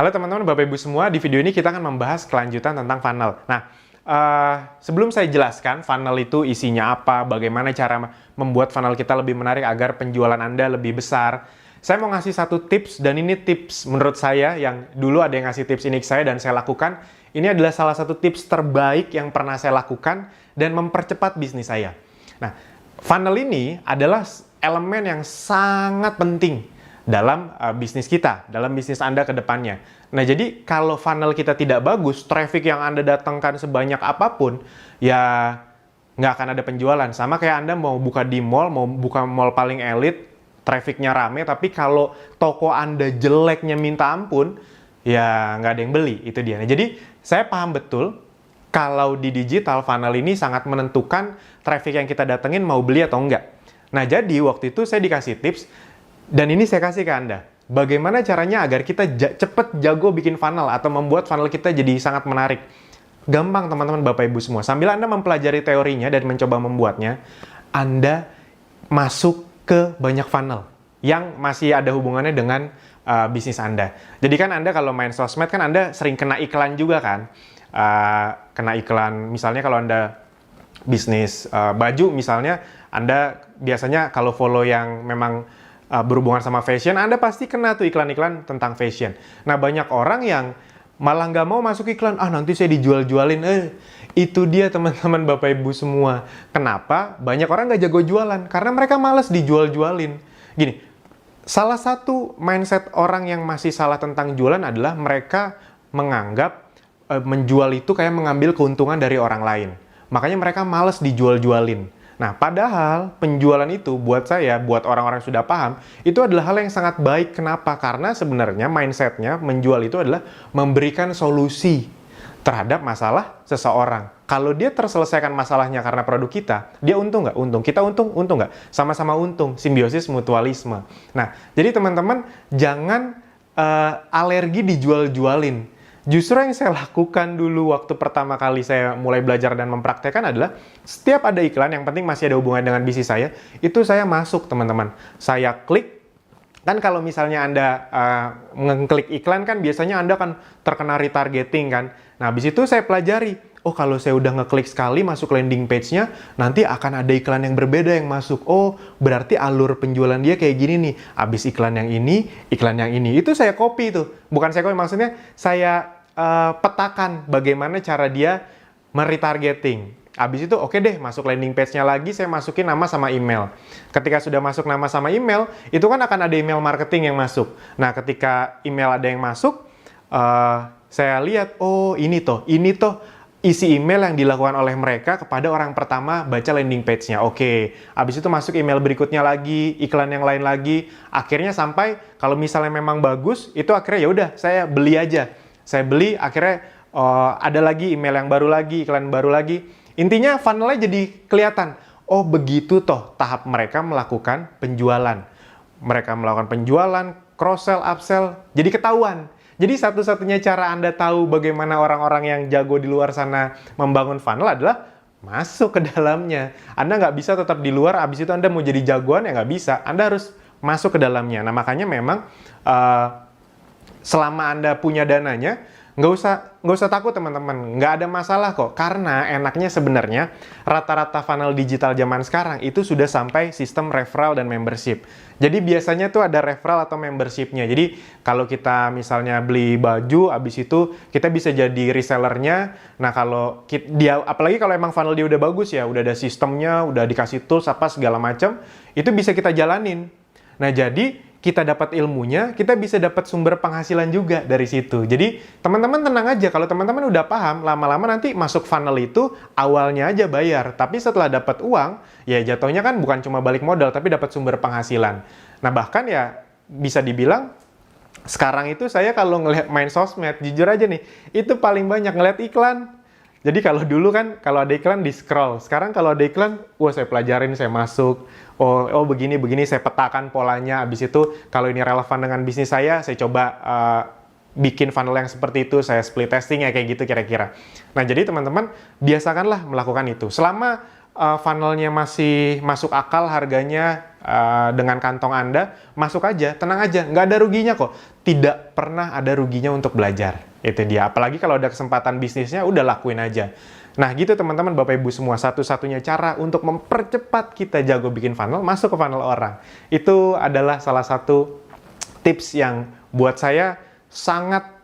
Halo teman-teman, Bapak Ibu semua, di video ini kita akan membahas kelanjutan tentang funnel. Nah, sebelum saya jelaskan funnel itu isinya apa, bagaimana cara membuat funnel kita lebih menarik agar penjualan Anda lebih besar, saya mau ngasih satu tips, dan ini tips menurut saya yang dulu ada yang ngasih tips ini ke saya dan saya lakukan. Ini adalah salah satu tips terbaik yang pernah saya lakukan dan mempercepat bisnis saya. Nah, funnel ini adalah elemen yang sangat penting dalam bisnis kita, dalam bisnis Anda ke depannya. Nah, jadi kalau funnel kita tidak bagus, traffic yang Anda datangkan sebanyak apapun, ya nggak akan ada penjualan. Sama kayak Anda mau buka di mall, mau buka mall paling elit, trafficnya rame, tapi kalau toko Anda jeleknya minta ampun, ya nggak ada yang beli, itu dia. Nah, jadi saya paham betul, kalau di digital, funnel ini sangat menentukan traffic yang kita datengin mau beli atau enggak. Nah, jadi waktu itu saya dikasih tips, dan ini saya kasih ke Anda. Bagaimana caranya agar kita cepet jago bikin funnel atau membuat funnel kita jadi sangat menarik. Gampang teman-teman Bapak Ibu semua. Sambil Anda mempelajari teorinya dan mencoba membuatnya, Anda masuk ke banyak funnel yang masih ada hubungannya dengan bisnis Anda. Jadi kan Anda kalau main sosmed kan Anda sering kena iklan juga kan. Kena iklan, misalnya kalau Anda bisnis baju misalnya, Anda biasanya kalau follow yang memang berhubungan sama fashion, Anda pasti kena tuh iklan-iklan tentang fashion. Nah, banyak orang yang malah nggak mau masuk iklan, nanti saya dijual-jualin. Itu dia teman-teman Bapak Ibu semua. Kenapa? Banyak orang nggak jago jualan, karena mereka males dijual-jualin. Gini, salah satu mindset orang yang masih salah tentang jualan adalah mereka menganggap menjual itu kayak mengambil keuntungan dari orang lain. Makanya mereka males dijual-jualin. Nah, padahal penjualan itu buat saya, buat orang-orang yang sudah paham, itu adalah hal yang sangat baik. Kenapa? Karena sebenarnya mindsetnya menjual itu adalah memberikan solusi terhadap masalah seseorang. Kalau dia terselesaikan masalahnya karena produk kita, dia untung nggak? Untung. Kita untung? Untung nggak? Sama-sama untung. Simbiosis mutualisme. Nah, jadi teman-teman jangan alergi dijual-jualin. Justru yang saya lakukan dulu waktu pertama kali saya mulai belajar dan mempraktekkan adalah setiap ada iklan, yang penting masih ada hubungan dengan bisnis saya, itu saya masuk teman-teman. Saya klik, kan kalau misalnya Anda ngeklik iklan kan biasanya Anda kan terkena retargeting kan. Nah, habis itu saya pelajari, kalau saya udah ngeklik sekali masuk landing page-nya, nanti akan ada iklan yang berbeda yang masuk. Berarti alur penjualan dia kayak gini nih. Habis iklan yang ini, iklan yang ini. Itu saya copy tuh. Bukan saya copy, maksudnya saya petakan bagaimana cara dia meretargeting. Habis itu oke deh, masuk landing page-nya lagi, saya masukin nama sama email. Ketika sudah masuk nama sama email, itu kan akan ada email marketing yang masuk. Nah, ketika email ada yang masuk, saya lihat, ini toh isi email yang dilakukan oleh mereka kepada orang pertama baca landing page-nya. Oke, habis itu masuk email berikutnya lagi, iklan yang lain lagi. Akhirnya sampai kalau misalnya memang bagus, itu akhirnya ya udah saya beli aja. Saya beli, akhirnya ada lagi email yang baru lagi, iklan baru lagi. Intinya funnel-nya jadi kelihatan. Begitu toh tahap mereka melakukan penjualan. Mereka melakukan penjualan, cross-sell, upsell, jadi ketahuan. Jadi satu-satunya cara Anda tahu bagaimana orang-orang yang jago di luar sana membangun funnel adalah masuk ke dalamnya. Anda nggak bisa tetap di luar, abis itu Anda mau jadi jagoan, ya nggak bisa. Anda harus masuk ke dalamnya. Nah, makanya memang selama Anda punya dananya, nggak usah takut teman-teman. Nggak ada masalah kok. Karena enaknya sebenarnya rata-rata funnel digital zaman sekarang itu sudah sampai sistem referral dan membership. Jadi biasanya tuh ada referral atau membership-nya. Jadi kalau kita misalnya beli baju, abis itu kita bisa jadi resellernya. Nah, kalau dia, apalagi kalau emang funnel dia udah bagus ya, udah ada sistemnya, udah dikasih tools apa segala macam, itu bisa kita jalanin. Nah, jadi kita dapat ilmunya, kita bisa dapat sumber penghasilan juga dari situ. Jadi teman-teman tenang aja, kalau teman-teman udah paham, lama-lama nanti masuk funnel itu awalnya aja bayar, tapi setelah dapat uang, ya jatuhnya kan bukan cuma balik modal, tapi dapat sumber penghasilan. Nah, bahkan ya bisa dibilang sekarang itu saya kalau ngelihat main sosmed, jujur aja nih, itu paling banyak ngelihat iklan. Jadi kalau dulu kan, kalau ada iklan di scroll. Sekarang kalau ada iklan, saya pelajarin, saya masuk. Begini, saya petakan polanya. Habis itu, kalau ini relevan dengan bisnis saya coba bikin funnel yang seperti itu, saya split testing ya, kayak gitu kira-kira. Nah, jadi teman-teman, biasakanlah melakukan itu. Selama funnelnya masih masuk akal harganya dengan kantong Anda, masuk aja, tenang aja, nggak ada ruginya kok. Tidak pernah ada ruginya untuk belajar. Itu dia. Apalagi kalau ada kesempatan bisnisnya, udah lakuin aja. Nah gitu teman-teman, Bapak Ibu semua, satu-satunya cara untuk mempercepat kita jago bikin funnel, masuk ke funnel orang. Itu adalah salah satu tips yang buat saya sangat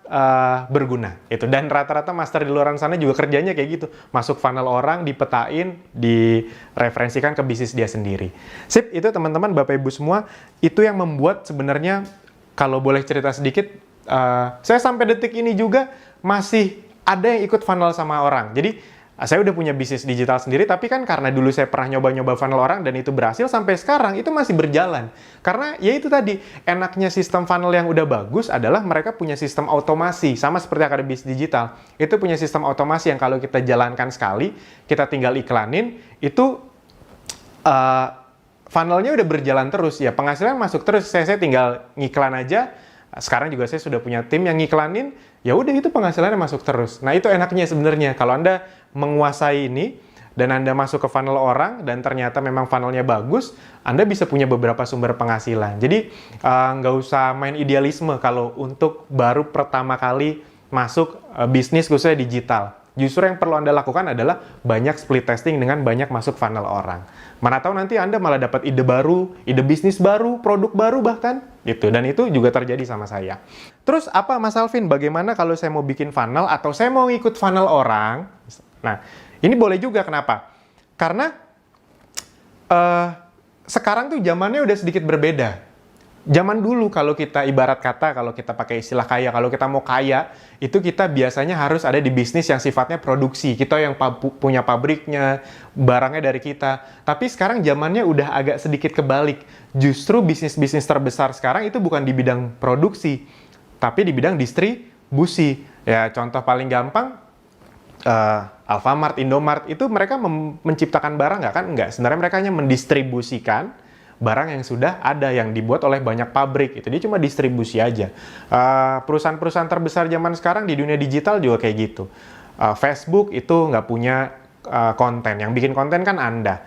berguna itu, dan rata-rata master di luar sana juga kerjanya kayak gitu, masuk funnel orang, dipetain, direferensikan ke bisnis dia sendiri. Sip, itu teman-teman, Bapak Ibu semua, itu yang membuat sebenarnya, kalau boleh cerita sedikit, saya sampai detik ini juga masih ada yang ikut funnel sama orang. Jadi saya udah punya bisnis digital sendiri, tapi kan karena dulu saya pernah nyoba-nyoba funnel orang dan itu berhasil, sampai sekarang itu masih berjalan. Karena ya itu tadi, enaknya sistem funnel yang udah bagus adalah mereka punya sistem otomasi, sama seperti yang ada bisnis digital. Itu punya sistem otomasi yang kalau kita jalankan sekali, kita tinggal iklanin, itu funnelnya udah berjalan terus, ya penghasilan masuk terus, saya tinggal ngiklan aja. Sekarang juga saya sudah punya tim yang ngiklanin, ya udah itu penghasilannya masuk terus. Nah itu enaknya sebenarnya, kalau Anda menguasai ini, dan Anda masuk ke funnel orang, dan ternyata memang funnelnya bagus, Anda bisa punya beberapa sumber penghasilan. Jadi nggak usah main idealisme kalau untuk baru pertama kali masuk bisnis khususnya digital. Justru yang perlu Anda lakukan adalah banyak split testing dengan banyak masuk funnel orang. Mana tahu nanti Anda malah dapat ide baru, ide bisnis baru, produk baru bahkan. Gitu. Dan itu juga terjadi sama saya. Terus apa Mas Alvin, bagaimana kalau saya mau bikin funnel atau saya mau ikut funnel orang? Nah, ini boleh juga, kenapa? Karena sekarang tuh zamannya udah sedikit berbeda. Zaman dulu kalau kita ibarat kata, kalau kita pakai istilah kaya, kalau kita mau kaya, itu kita biasanya harus ada di bisnis yang sifatnya produksi. Kita yang punya pabriknya, barangnya dari kita. Tapi sekarang zamannya udah agak sedikit kebalik. Justru bisnis-bisnis terbesar sekarang itu bukan di bidang produksi, tapi di bidang distribusi. Ya, contoh paling gampang, Alfamart, Indomart, itu mereka menciptakan barang nggak kan? Nggak. Sebenarnya mereka hanya mendistribusikan barang yang sudah ada, yang dibuat oleh banyak pabrik. Itu dia cuma distribusi aja. Perusahaan-perusahaan terbesar zaman sekarang di dunia digital juga kayak gitu. Facebook itu nggak punya konten. Yang bikin konten kan Anda.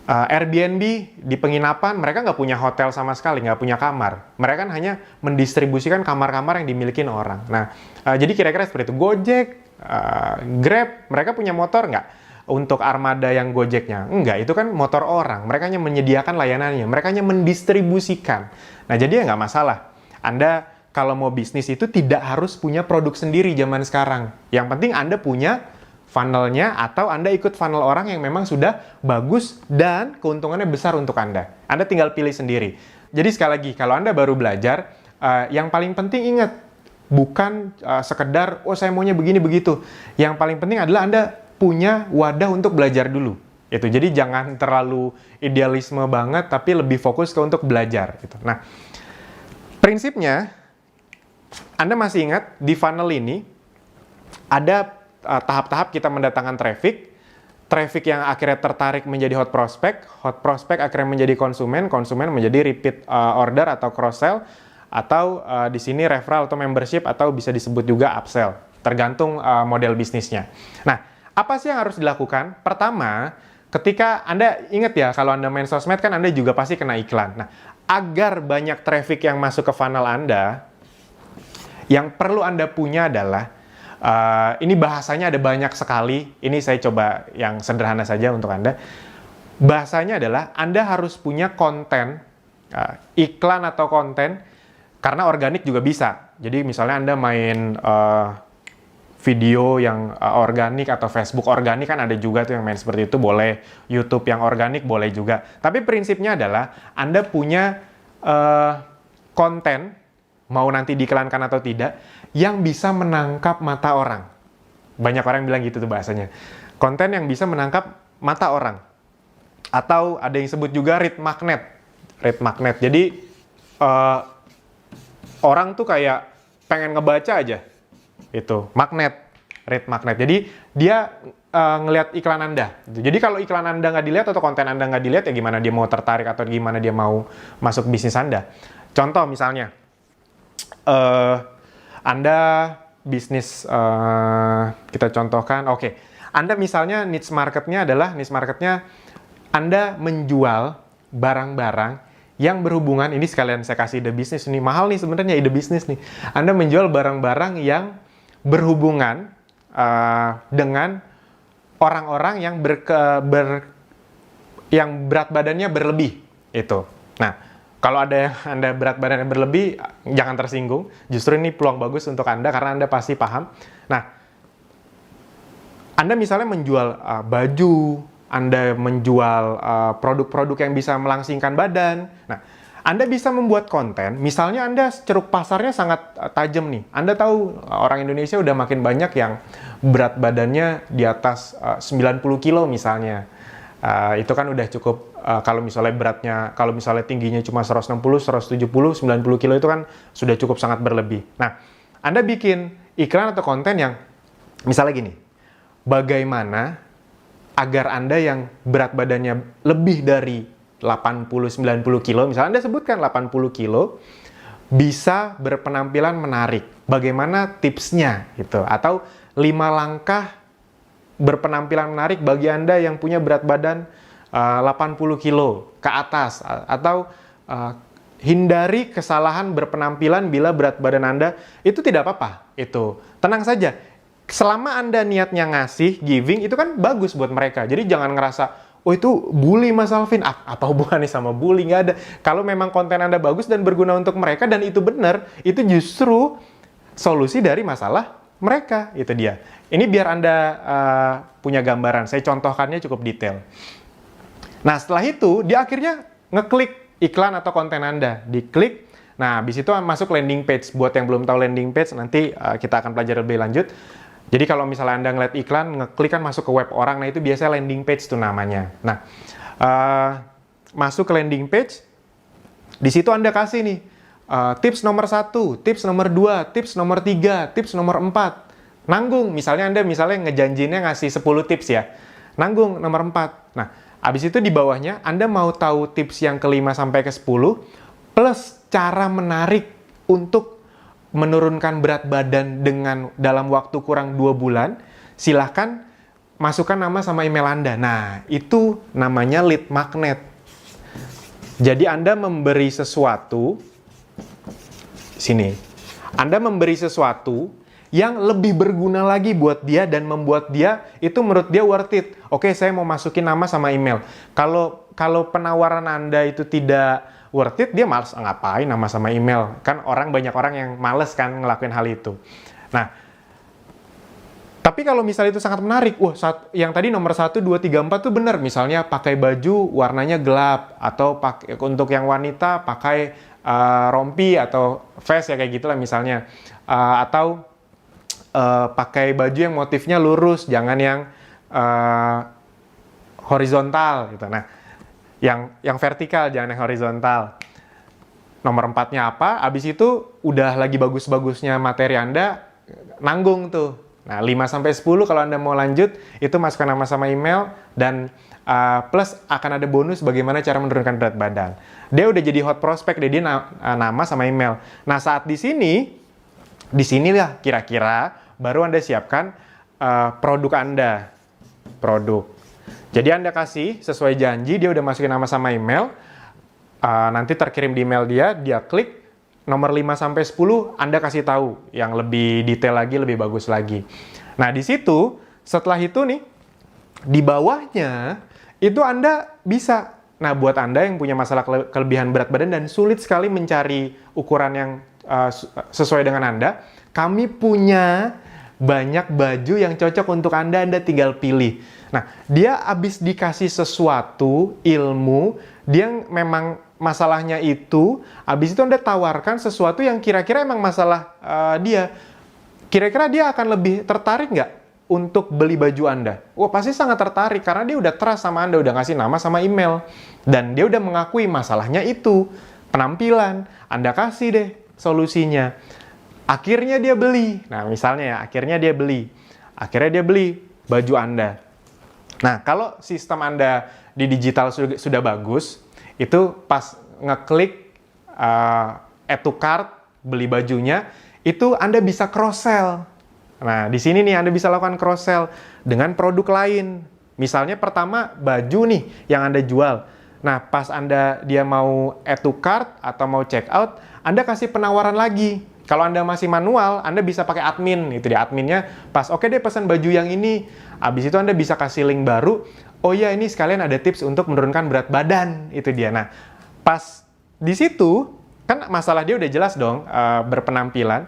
Airbnb di penginapan, mereka nggak punya hotel sama sekali, nggak punya kamar. Mereka kan hanya mendistribusikan kamar-kamar yang dimiliki orang. Nah, jadi kira-kira seperti itu. Gojek, Grab, mereka punya motor nggak? Untuk armada yang Gojeknya? Enggak, itu kan motor orang. Mereka hanya menyediakan layanannya. Mereka hanya mendistribusikan. Nah, jadi ya nggak masalah. Anda kalau mau bisnis itu tidak harus punya produk sendiri zaman sekarang. Yang penting Anda punya funnelnya, atau Anda ikut funnel orang yang memang sudah bagus dan keuntungannya besar untuk Anda. Anda tinggal pilih sendiri. Jadi sekali lagi, kalau Anda baru belajar, yang paling penting ingat, bukan sekedar, oh saya maunya begini begitu. Yang paling penting adalah Anda punya wadah untuk belajar dulu. Itu. Jadi jangan terlalu idealisme banget, tapi lebih fokus ke untuk belajar. Gitu. Nah, prinsipnya, Anda masih ingat di funnel ini ada tahap-tahap kita mendatangkan traffic yang akhirnya tertarik menjadi hot prospect akhirnya menjadi konsumen menjadi repeat order atau cross sell, atau di sini referral atau membership, atau bisa disebut juga upsell, tergantung model bisnisnya. Nah, apa sih yang harus dilakukan? Pertama, ketika Anda ingat ya, kalau Anda main sosmed kan Anda juga pasti kena iklan. Nah, agar banyak traffic yang masuk ke funnel Anda, yang perlu Anda punya adalah, ini bahasanya ada banyak sekali, ini saya coba yang sederhana saja untuk Anda. Bahasanya adalah Anda harus punya konten, iklan atau konten, karena organik juga bisa. Jadi misalnya Anda main video yang organik atau Facebook organik, kan ada juga tuh yang main seperti itu, boleh. YouTube yang organik boleh juga. Tapi prinsipnya adalah Anda punya konten, mau nanti diiklankan atau tidak, yang bisa menangkap mata orang. Banyak orang yang bilang gitu tuh bahasanya. Konten yang bisa menangkap mata orang. Atau ada yang sebut juga read magnet. Read magnet. Jadi orang tuh kayak pengen ngebaca aja. Itu magnet, read magnet. Jadi dia ngelihat iklan Anda. Jadi kalau iklan Anda nggak dilihat atau konten Anda nggak dilihat, ya gimana dia mau tertarik atau gimana dia mau masuk bisnis Anda. Contoh misalnya, Anda bisnis, kita contohkan, oke. Anda misalnya niche marketnya Anda menjual barang-barang yang berhubungan, ini sekalian saya kasih ide bisnis nih, mahal nih sebenarnya ide bisnis nih. Anda menjual barang-barang yang berhubungan dengan orang-orang yang berat badannya berlebih itu. Nah, kalau ada yang Anda berat badannya berlebih, jangan tersinggung. Justru ini peluang bagus untuk Anda karena Anda pasti paham. Nah, Anda misalnya menjual baju, Anda menjual produk-produk yang bisa melangsingkan badan. Nah, Anda bisa membuat konten, misalnya Anda ceruk pasarnya sangat tajam nih. Anda tahu orang Indonesia udah makin banyak yang berat badannya di atas 90 kilo misalnya. Itu kan udah cukup, kalau misalnya tingginya cuma 160, 170, 90 kilo itu kan sudah cukup sangat berlebih. Nah, Anda bikin iklan atau konten yang misalnya gini, bagaimana agar Anda yang berat badannya lebih dari 80-90 kilo, misalnya Anda sebutkan 80 kilo, bisa berpenampilan menarik. Bagaimana tipsnya gitu? Atau 5 langkah berpenampilan menarik bagi Anda yang punya berat badan 80 kilo ke atas, atau hindari kesalahan berpenampilan bila berat badan Anda itu tidak apa-apa. Itu tenang saja, selama Anda niatnya ngasih, giving, itu kan bagus buat mereka. Jadi jangan ngerasa, oh itu bully Mas Alvin, apa hubungannya sama bully? Nggak ada. Kalau memang konten Anda bagus dan berguna untuk mereka dan itu benar, itu justru solusi dari masalah mereka. Itu dia. Ini biar Anda punya gambaran. Saya contohkannya cukup detail. Nah, setelah itu, dia akhirnya ngeklik iklan atau konten Anda. Diklik, nah habis itu masuk landing page. Buat yang belum tahu landing page, nanti kita akan pelajari lebih lanjut. Jadi kalau misalnya Anda ngeliat iklan, ngeklik kan masuk ke web orang, nah itu biasanya landing page tuh namanya. Nah, masuk ke landing page, di situ Anda kasih nih, tips nomor 1, tips nomor 2, tips nomor 3, tips nomor 4. Nanggung, misalnya Anda ngejanjinya ngasih 10 tips ya. Nanggung nomor 4. Nah, habis itu di bawahnya Anda mau tahu tips yang ke-5 sampai ke-10 plus cara menarik untuk menurunkan berat badan dalam waktu kurang 2 bulan, silahkan masukkan nama sama email Anda. Nah, itu namanya lead magnet. Jadi Anda memberi sesuatu, sini, Anda memberi sesuatu yang lebih berguna lagi buat dia dan membuat dia, itu menurut dia worth it. Oke, saya mau masukin nama sama email. Kalau penawaran Anda itu tidak worth it, dia males ngapain nama sama email. Kan banyak orang yang males kan ngelakuin hal itu. Nah, tapi kalau misalnya itu sangat menarik, yang tadi nomor 1, 2, 3, 4 tuh benar. Misalnya pakai baju warnanya gelap, atau untuk yang wanita pakai rompi atau vest ya kayak gitulah misalnya. Atau pakai baju yang motifnya lurus, jangan yang horizontal gitu. Nah, yang vertikal, jangan yang horizontal. Nomor 4-nya apa? Abis itu udah lagi bagus-bagusnya materi Anda, nanggung tuh. Nah, 5-10 kalau Anda mau lanjut, itu masukkan nama sama email, dan plus akan ada bonus bagaimana cara menurunkan berat badan. Dia udah jadi hot prospect, dia nama sama email. Nah, saat di sinilah kira-kira baru Anda siapkan produk Anda. Jadi Anda kasih sesuai janji, dia udah masukin nama sama email, nanti terkirim di email dia klik, nomor 5-10 Anda kasih tahu yang lebih detail lagi, lebih bagus lagi. Nah, di situ, setelah itu nih, di bawahnya, itu Anda bisa. Nah, buat Anda yang punya masalah kelebihan berat badan dan sulit sekali mencari ukuran yang sesuai dengan Anda, kami punya banyak baju yang cocok untuk Anda tinggal pilih. Nah, dia habis dikasih sesuatu, ilmu, dia memang masalahnya itu, habis itu Anda tawarkan sesuatu yang kira-kira emang masalah dia. Kira-kira dia akan lebih tertarik nggak untuk beli baju Anda? Wah, pasti sangat tertarik, karena dia udah trust sama Anda, udah ngasih nama sama email. Dan dia udah mengakui masalahnya itu, penampilan. Anda kasih deh solusinya. Akhirnya dia beli. Nah, misalnya ya, akhirnya dia beli baju Anda. Nah, kalau sistem Anda di digital sudah bagus, itu pas ngeklik add to cart, beli bajunya, itu Anda bisa cross-sell. Nah, di sini nih Anda bisa lakukan cross sell dengan produk lain. Misalnya pertama baju nih yang Anda jual. Nah, pas dia mau add to cart atau mau check out, Anda kasih penawaran lagi. Kalau Anda masih manual, Anda bisa pakai admin. Itu dia adminnya pas, oke deh pesan baju yang ini. Habis itu Anda bisa kasih link baru. Oh ya, ini sekalian ada tips untuk menurunkan berat badan. Itu dia. Nah, pas di situ, kan masalah dia udah jelas dong, berpenampilan.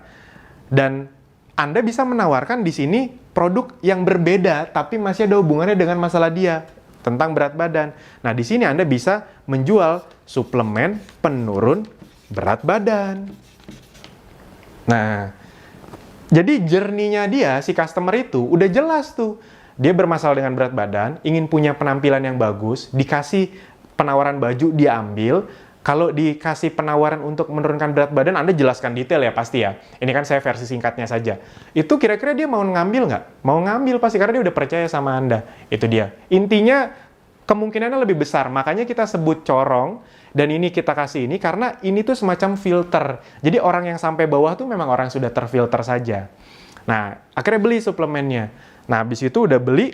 Dan Anda bisa menawarkan di sini produk yang berbeda, tapi masih ada hubungannya dengan masalah dia tentang berat badan. Nah, di sini Anda bisa menjual suplemen penurun berat badan. Nah, jadi journey-nya dia, si customer itu, udah jelas tuh. Dia bermasalah dengan berat badan, ingin punya penampilan yang bagus, dikasih penawaran baju, dia ambil. Kalau dikasih penawaran untuk menurunkan berat badan, Anda jelaskan detail ya pasti ya. Ini kan saya versi singkatnya saja. Itu kira-kira dia mau ngambil nggak? Mau ngambil pasti, karena dia udah percaya sama Anda. Itu dia. Intinya, kemungkinannya lebih besar. Makanya kita sebut corong, dan ini kita kasih ini, karena ini tuh semacam filter. Jadi orang yang sampai bawah tuh memang orang yang sudah terfilter saja. Nah, akhirnya beli suplemennya. Nah, habis itu udah beli,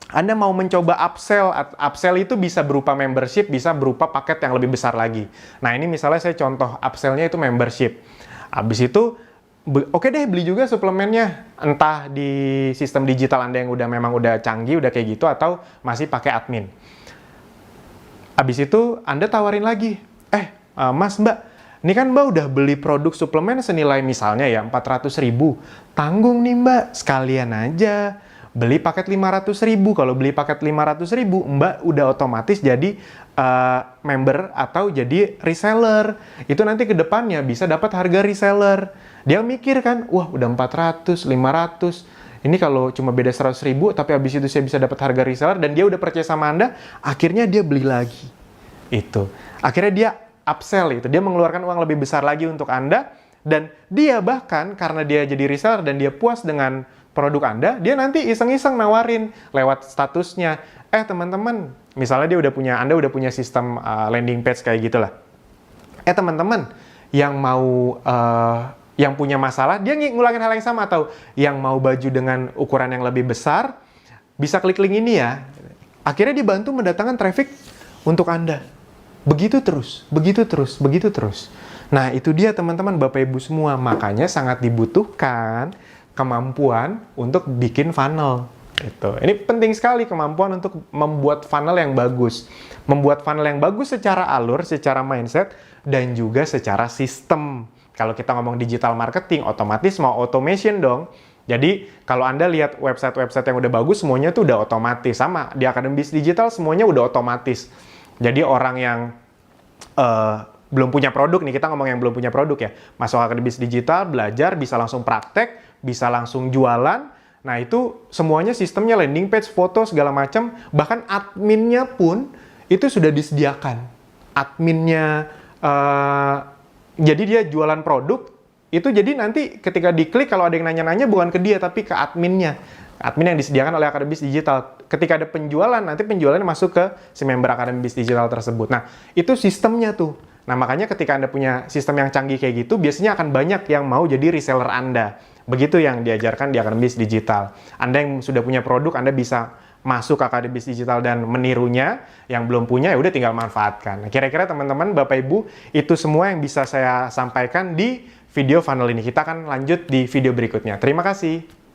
Anda mau mencoba upsell. Upsell itu bisa berupa membership, bisa berupa paket yang lebih besar lagi. Nah, ini misalnya saya contoh upsell-nya itu membership. Habis itu, oke deh beli juga suplemennya. Entah di sistem digital Anda yang memang udah canggih, udah kayak gitu, atau masih pakai admin. Habis itu, Anda tawarin lagi. Mas, Mbak, ini kan Mbak udah beli produk suplemen senilai misalnya ya 400.000. Tanggung nih Mbak, sekalian aja. Beli paket 500.000. Kalau beli paket 500.000, Mbak udah otomatis jadi member atau jadi reseller. Itu nanti ke depannya bisa dapat harga reseller. Dia mikir kan, wah udah 400, 500. Ini kalau cuma beda 100.000, tapi habis itu saya bisa dapat harga reseller, dan dia udah percaya sama Anda, akhirnya dia beli lagi. Itu. Akhirnya dia upsell itu. Dia mengeluarkan uang lebih besar lagi untuk Anda, dan dia bahkan karena dia jadi reseller dan dia puas dengan produk Anda, dia nanti iseng-iseng nawarin lewat statusnya. Teman-teman, misalnya Anda udah punya sistem landing page kayak gitulah. Teman-teman, yang mau yang punya masalah, dia ngulangin hal yang sama, atau yang mau baju dengan ukuran yang lebih besar, bisa klik link ini ya. Akhirnya dibantu mendatangkan traffic untuk Anda. Begitu terus, begitu terus, begitu terus. Nah, itu dia teman-teman, Bapak Ibu semua. Makanya sangat dibutuhkan kemampuan untuk bikin funnel. Ini penting sekali, kemampuan untuk membuat funnel yang bagus. Membuat funnel yang bagus secara alur, secara mindset, dan juga secara sistem. Kalau kita ngomong digital marketing, otomatis mau automation dong. Jadi, kalau Anda lihat website-website yang udah bagus, semuanya tuh udah otomatis. Sama, di Akademi Bisnis Digital semuanya udah otomatis. Jadi, orang yang belum punya produk nih, kita ngomong yang belum punya produk ya, masuk Akademi Bisnis Digital, belajar, bisa langsung praktek, bisa langsung jualan. Nah, itu semuanya sistemnya landing page, foto, segala macam. Bahkan adminnya pun itu sudah disediakan. Adminnya, jadi dia jualan produk, itu jadi nanti ketika diklik, kalau ada yang nanya-nanya bukan ke dia, tapi ke adminnya. Admin yang disediakan oleh Akademi Bisnis Digital. Ketika ada penjualan, nanti penjualannya masuk ke si member Akademi Bisnis Digital tersebut. Nah, itu sistemnya tuh. Nah, makanya ketika Anda punya sistem yang canggih kayak gitu, biasanya akan banyak yang mau jadi reseller Anda. Begitu yang diajarkan di Akademi Bisnis Digital. Anda yang sudah punya produk, Anda bisa masuk ke Akademi Bisnis Digital dan menirunya. Yang belum punya, ya udah tinggal manfaatkan. Nah, kira-kira teman-teman, Bapak Ibu, itu semua yang bisa saya sampaikan di video funnel ini. Kita akan lanjut di video berikutnya. Terima kasih.